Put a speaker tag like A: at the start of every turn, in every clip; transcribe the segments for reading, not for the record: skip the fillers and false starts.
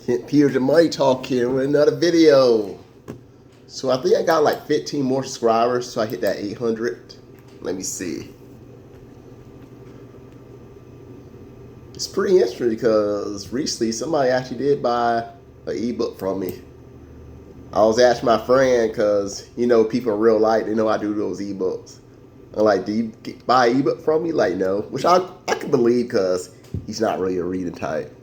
A: Here's the Money Talk here with another video. So I think I got like 15 more subscribers, so I hit that 800. Let me see. It's pretty interesting because recently somebody actually did buy an ebook from me. I was asking my friend because, you know, people in real life, they know I do those ebooks. I'm like, do you buy an ebook from me? Like, no. Which I can believe because he's not really a reading type.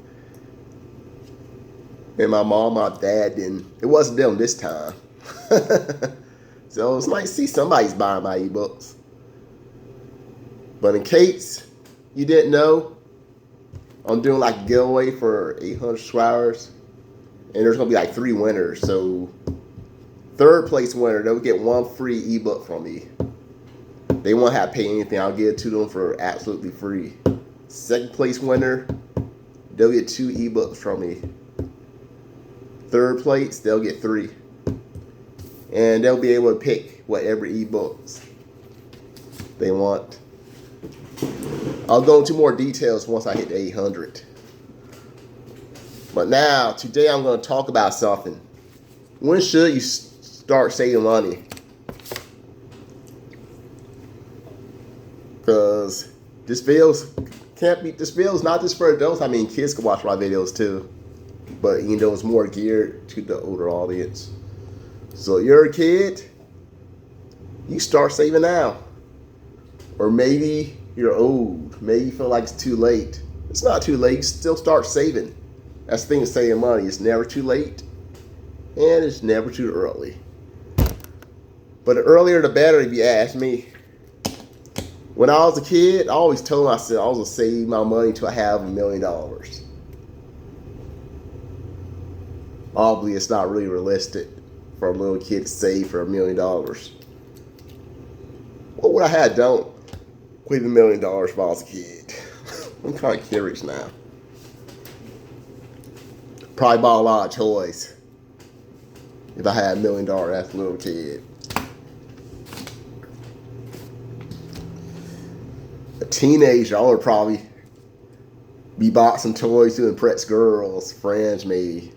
A: And my mom, my dad didn't. It wasn't them this time. So it's nice to see somebody's buying my ebooks. But in case you didn't know, I'm doing like a giveaway for 800 subscribers. And there's going to be like 3 winners. So third place winner, they'll get 1 free ebook from me. They won't have to pay anything. I'll give it to them for absolutely free. Second place winner, they'll get 2 ebooks from me. Third place, they'll get 3. And they'll be able to pick whatever ebooks they want. I'll go into more details once I hit the 800. But now, today I'm going to talk about something. When should you start saving money? Because this video's not just for adults. I mean, kids can watch my videos too. But you know, it's more geared to the older audience. So you're a kid, you start saving now. Or maybe you're old. Maybe you feel like it's too late. It's not too late. You still start saving. That's the thing with saving money. It's never too late. And it's never too early. But the earlier the better, if you ask me. When I was a kid, I always told myself I was going to save my money until I have $1 million. Obviously, it's not really realistic for a little kid to save for $1 million. What would I have done with $1 million if I was a kid? I'm kind of curious now. Probably bought a lot of toys if I had $1 million as a little kid. A teenager, I would probably be bought some toys to impress girls, friends maybe.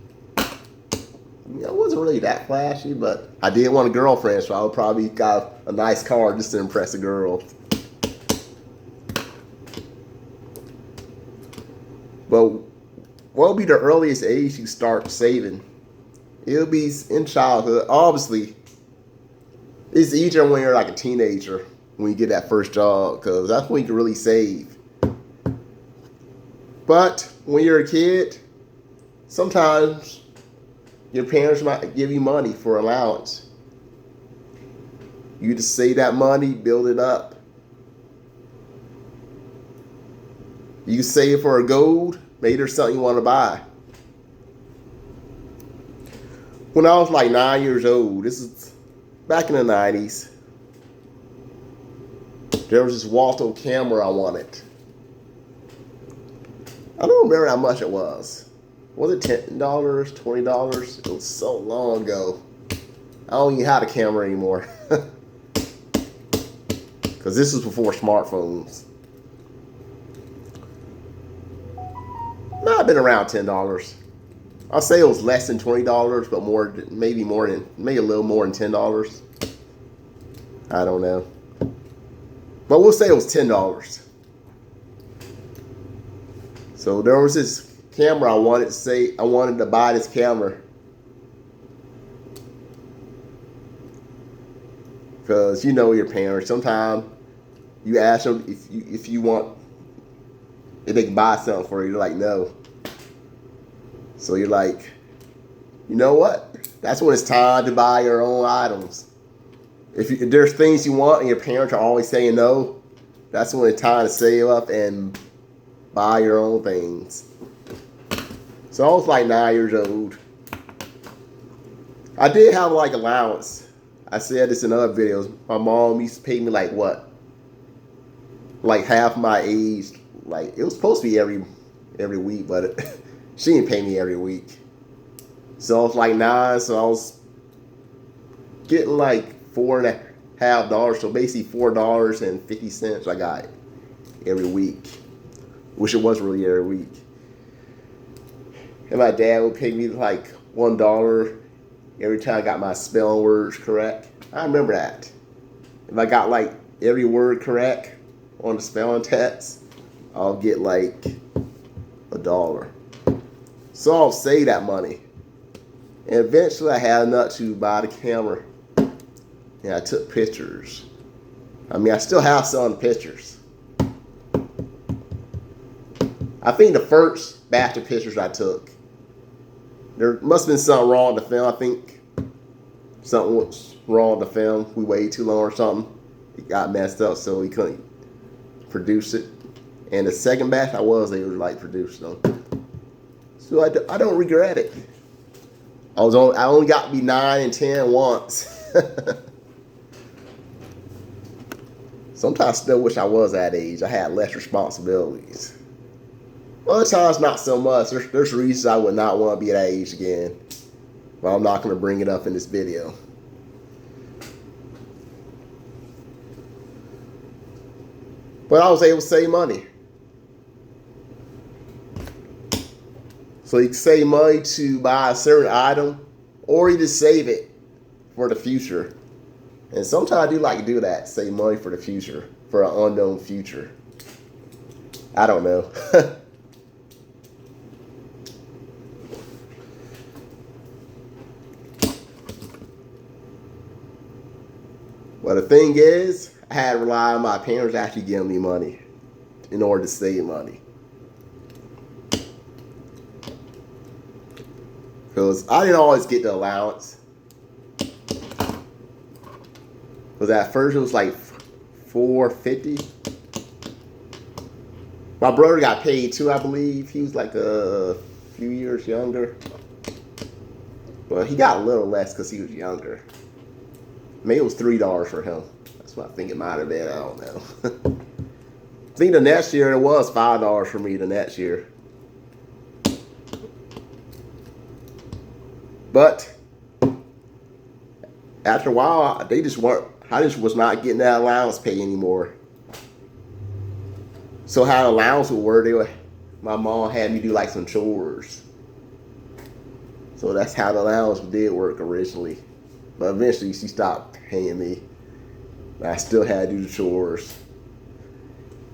A: I wasn't really that flashy, but I did want a girlfriend, so I would probably got a nice car just to impress a girl. But what would be the earliest age you start saving? It'll be in childhood. Obviously, it's easier when you're like a teenager, when you get that first job, because that's when you can really save. But when you're a kid, sometimes your parents might give you money for allowance. You just save that money, build it up. You save for a gold, maybe there's something you want to buy. When I was like 9 years old, this is back in the 90s, there was this Walto camera I wanted. I don't remember how much it was. Was it $10, $20? It was so long ago. I don't even have a camera anymore. Because this was before smartphones. Might have been around $10. I'll say it was less than $20, but maybe a little more than $10. I don't know. But we'll say it was $10. So there was this camera I wanted to buy this camera. Because you know your parents, sometimes you ask them if they can buy something for you, they're like, no. So you're like, you know what? That's when it's time to buy your own items. If there's things you want and your parents are always saying no, that's when it's time to save up and buy your own things. So I was like 9 years old. I did have like allowance. I said this in other videos. My mom used to pay me like what? Like half my age. Like it was supposed to be every week, but she didn't pay me every week. So I was like 9, so I was getting like $4.50. So basically $4.50 I got every week, which it wasn't really every week. And my dad would pay me like $1 every time I got my spelling words correct. I remember that. If I got like every word correct on the spelling test, I'll get like $1. So I'll save that money. And eventually I had enough to buy the camera. And I took pictures. I mean, I still have some pictures. I think the first batch of pictures I took, there must have been something wrong with the film. I think something was wrong with the film. We waited too long or something. It got messed up, so we couldn't produce it. And the second batch, I was able to like produce them. So I don't regret it. I only got to be 9 and 10 once. Sometimes I still wish I was that age. I had less responsibilities. Other times, not so much. There's reasons I would not want to be that age again. But I'm not going to bring it up in this video. But I was able to save money. So you can save money to buy a certain item, or you just save it for the future. And sometimes I do like to do that, save money for the future, for an unknown future. I don't know. Well, the thing is, I had to rely on my parents actually giving me money in order to save money. Because I didn't always get the allowance. Because at first it was like $4.50. My brother got paid too, I believe. He was like a few years younger. But he got a little less because he was younger. Maybe it was $3 for him. That's what I think it might have been. I don't know. I think the next year it was $5 for me the next year. But after a while, they just weren't. I just was not getting that allowance pay anymore. So how the allowance would work, my mom had me do like some chores. So that's how the allowance did work originally. But eventually she stopped paying me. I still had to do the chores.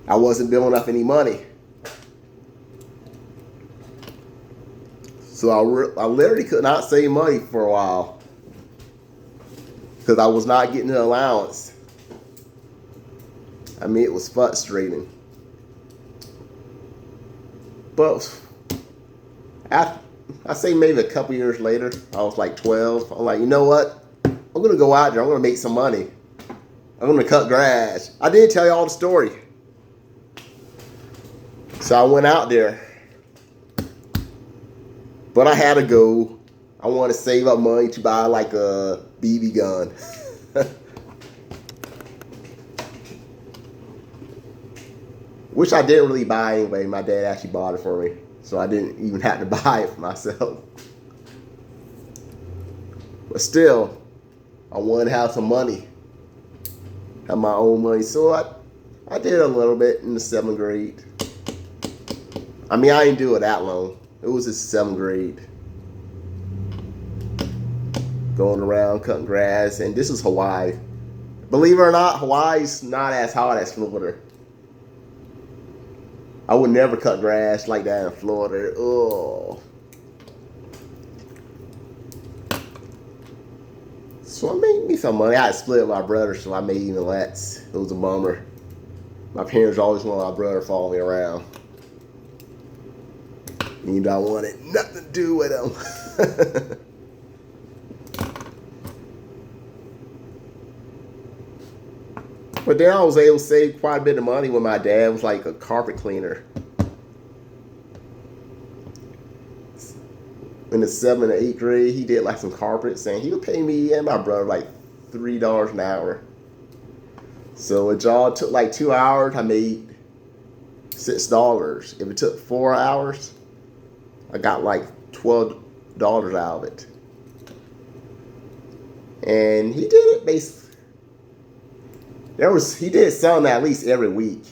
A: I wasn't building up any money. So I literally could not save money for a while. Because I was not getting the allowance. I mean, it was frustrating. But after, I say maybe a couple years later, I was like 12. I'm like, you know what? I'm going to go out there. I'm going to make some money. I'm going to cut grass. I did tell you all the story. So I went out there. But I had to go. I want to save up money to buy like a BB gun. Which I didn't really buy anyway. My dad actually bought it for me. So I didn't even have to buy it for myself. But still, I wanted to have some money. Have my own money. So I did a little bit in the 7th grade. I mean, I didn't do it that long. It was the 7th grade. Going around cutting grass. And this is Hawaii. Believe it or not, Hawaii's not as hot as Florida. I would never cut grass like that in Florida. Oh. So I made me some money. I had split with my brother, so I made even less. It was a bummer. My parents always wanted my brother to follow me around. And I wanted nothing to do with him. But then I was able to save quite a bit of money when my dad was like a carpet cleaner. In the 7th and 8th grade, he did like some carpets, and he would pay me and my brother like $3 an hour. So a job took like 2 hours, I made $6. If it took 4 hours, I got like $12 out of it. And he did it basically. He did something at least every week.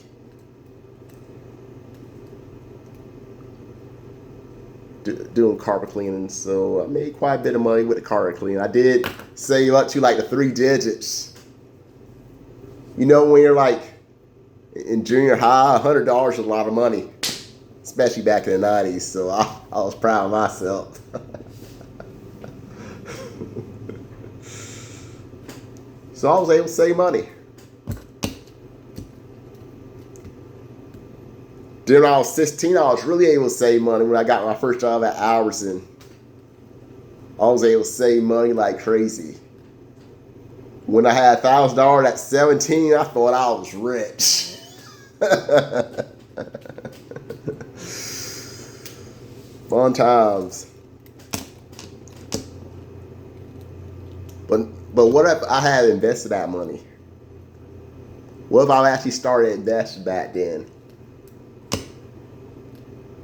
A: doing carpet cleaning. So I made quite a bit of money with the carpet cleaning. I did save up to like the 3 digits. You know, when you're like in junior high, $100 is a lot of money, especially back in the 90s. So I was proud of myself. So I was able to save money. Then when I was 16, I was really able to save money when I got my first job at Albertson. I was able to save money like crazy. When I had $1,000 at 17, I thought I was rich. Fun times. But what if I had invested that money? What if I actually started investing back then?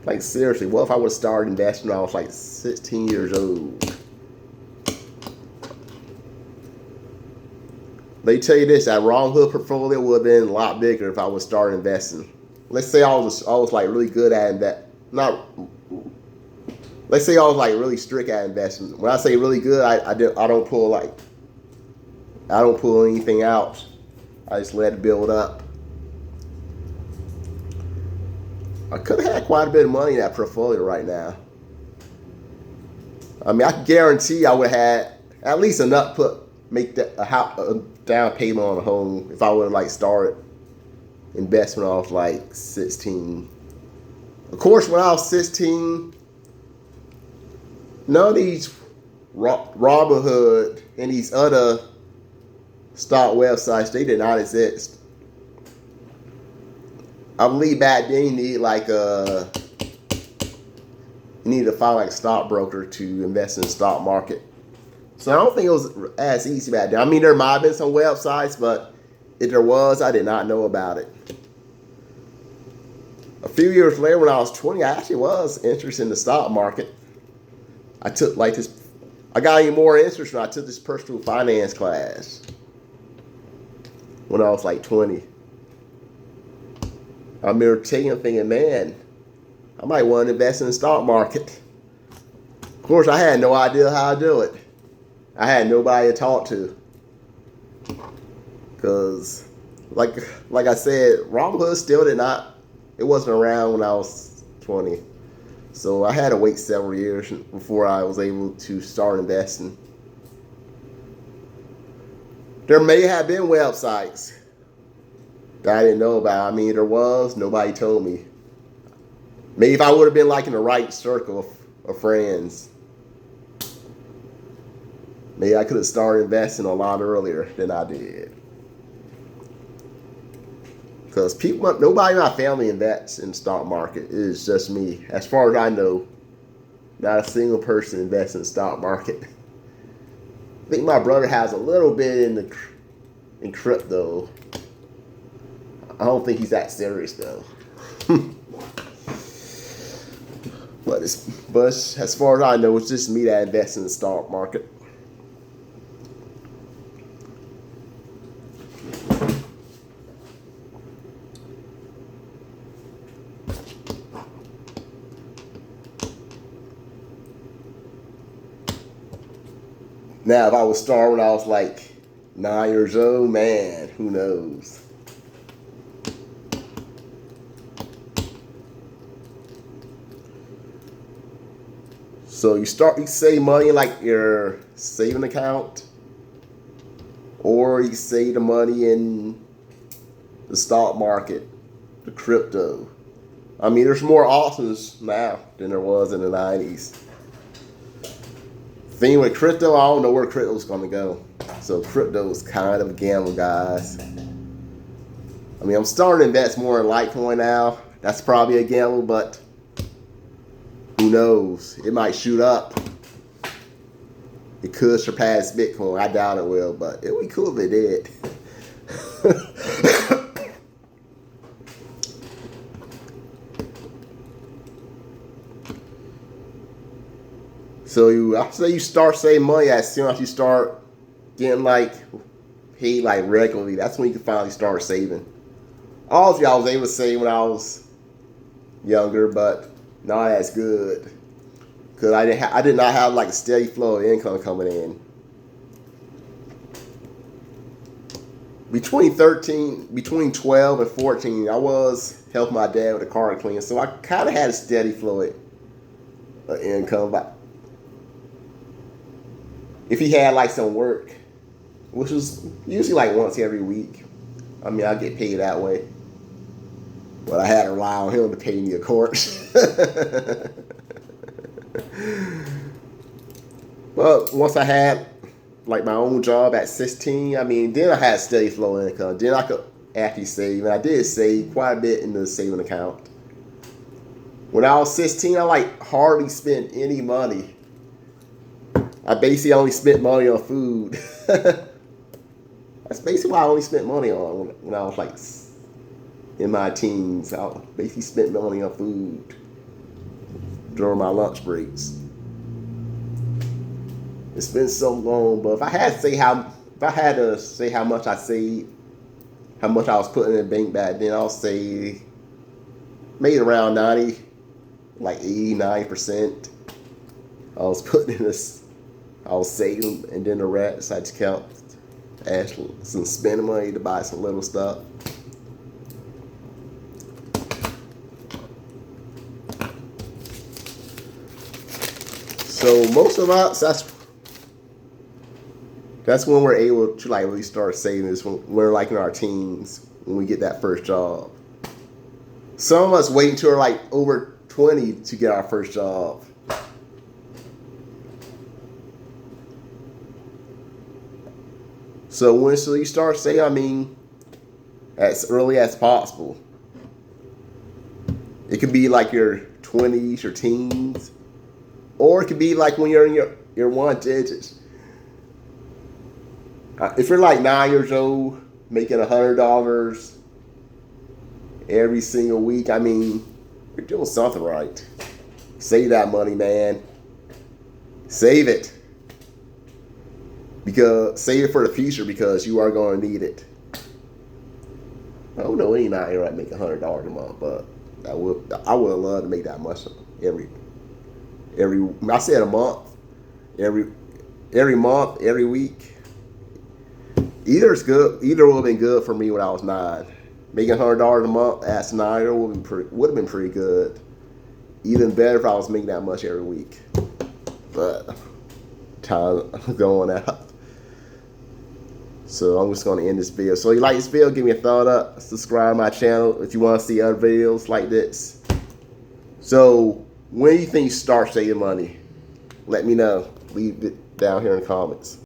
A: Like seriously, what if I would have started investing when I was like 16 years old? They tell you this, that Robinhood portfolio would have been a lot bigger if I would start investing. Let's say I was like really good at that. Let's say I was like really strict at investing. When I say really good, I don't pull anything out. I just let it build up. I could have had quite a bit of money in that portfolio right now. I mean, I can guarantee I would have had at least enough make a down payment on a home if I would have like started investment off like 16. Of course, when I was 16, none of these Robinhood and these other stock websites, they did not exist. I believe back then you need to find like a stockbroker to invest in the stock market. So I don't think it was as easy back then. I mean, there might have been some websites, but if there was, I did not know about it. A few years later, when I was 20, I actually was interested in the stock market. I got even more interest when I took this personal finance class when I was like 20. I remember taking and thinking, man, I might want to invest in the stock market. Of course, I had no idea how to do it. I had nobody to talk to. Because, like I said, Robinhood still it wasn't around when I was 20. So I had to wait several years before I was able to start investing. There may have been websites that I didn't know about. I mean, there was. Nobody told me. Maybe if I would have been like in the right circle of friends, maybe I could have started investing a lot earlier than I did. Because nobody in my family invests in the stock market. It is just me. As far as I know, not a single person invests in the stock market. I think my brother has a little bit in crypto. I don't think he's that serious though. But as far as I know, it's just me that invests in the stock market. Now, if I was starting when I was like 9 years old, man, who knows? So you save money in like your saving account, or you save the money in the stock market, the crypto. I mean, there's more options now than there was in the 90s. Thing with crypto, I don't know where crypto's going to go. So crypto is kind of a gamble, guys. I mean, I'm starting to invest more in Litecoin now. That's probably a gamble, but who knows? It might shoot up. It could surpass Bitcoin. I doubt it will, but it would be cool if it did. So I say you start saving money as soon as you start getting like paid like regularly. That's when you can finally start saving. Obviously, I was able to save when I was younger, but not as good. because I did not have like a steady flow of income coming in. Between 12 and 14, I was helping my dad with a car cleaning, so I kind of had a steady flow of income. But if he had like some work, which was usually like once every week, I mean, I get paid that way. But I had to rely on him to pay me, of course. But once I had like my own job at 16, I mean, then I had steady flow of income. Then I could actually save. And I did save quite a bit in the saving account. When I was 16, I like hardly spent any money. I basically only spent money on food. That's basically what I only spent money on when I was like in my teens. I basically spent money on food during my lunch breaks. It's been so long, but if I had to say how much I saved, how much I was putting in the bank back then, I'll say maybe around 90, like 89%. I was putting in this, I was saving, and then the rest I just kept asking some spending money to buy some little stuff. So most of us, that's when we're able to like really start saving, is when we're like in our teens, when we get that first job. Some of us wait until we're like over 20 to get our first job. So when should you start saving? I mean, as early as possible. It could be like your 20s or teens, or it could be like when you're in your one digits. If you're like 9 years old, making $100 every single week, I mean, you're doing something right. Save that money, man. Save it. Save it for the future, because you are going to need it. I don't know any 9-year-old make $100 a month, but I would love to make that much every I said a month, every month, every week. Either is good. Either would have been good for me when I was 9. Making $100 a month as a 9-year-old would have been pretty good. Even better if I was making that much every week. But time going out. So I'm just going to end this video. So if you like this video, give me a thumbs up. Subscribe to my channel if you want to see other videos like this. So when do you think you start saving money? Let me know. Leave it down here in the comments.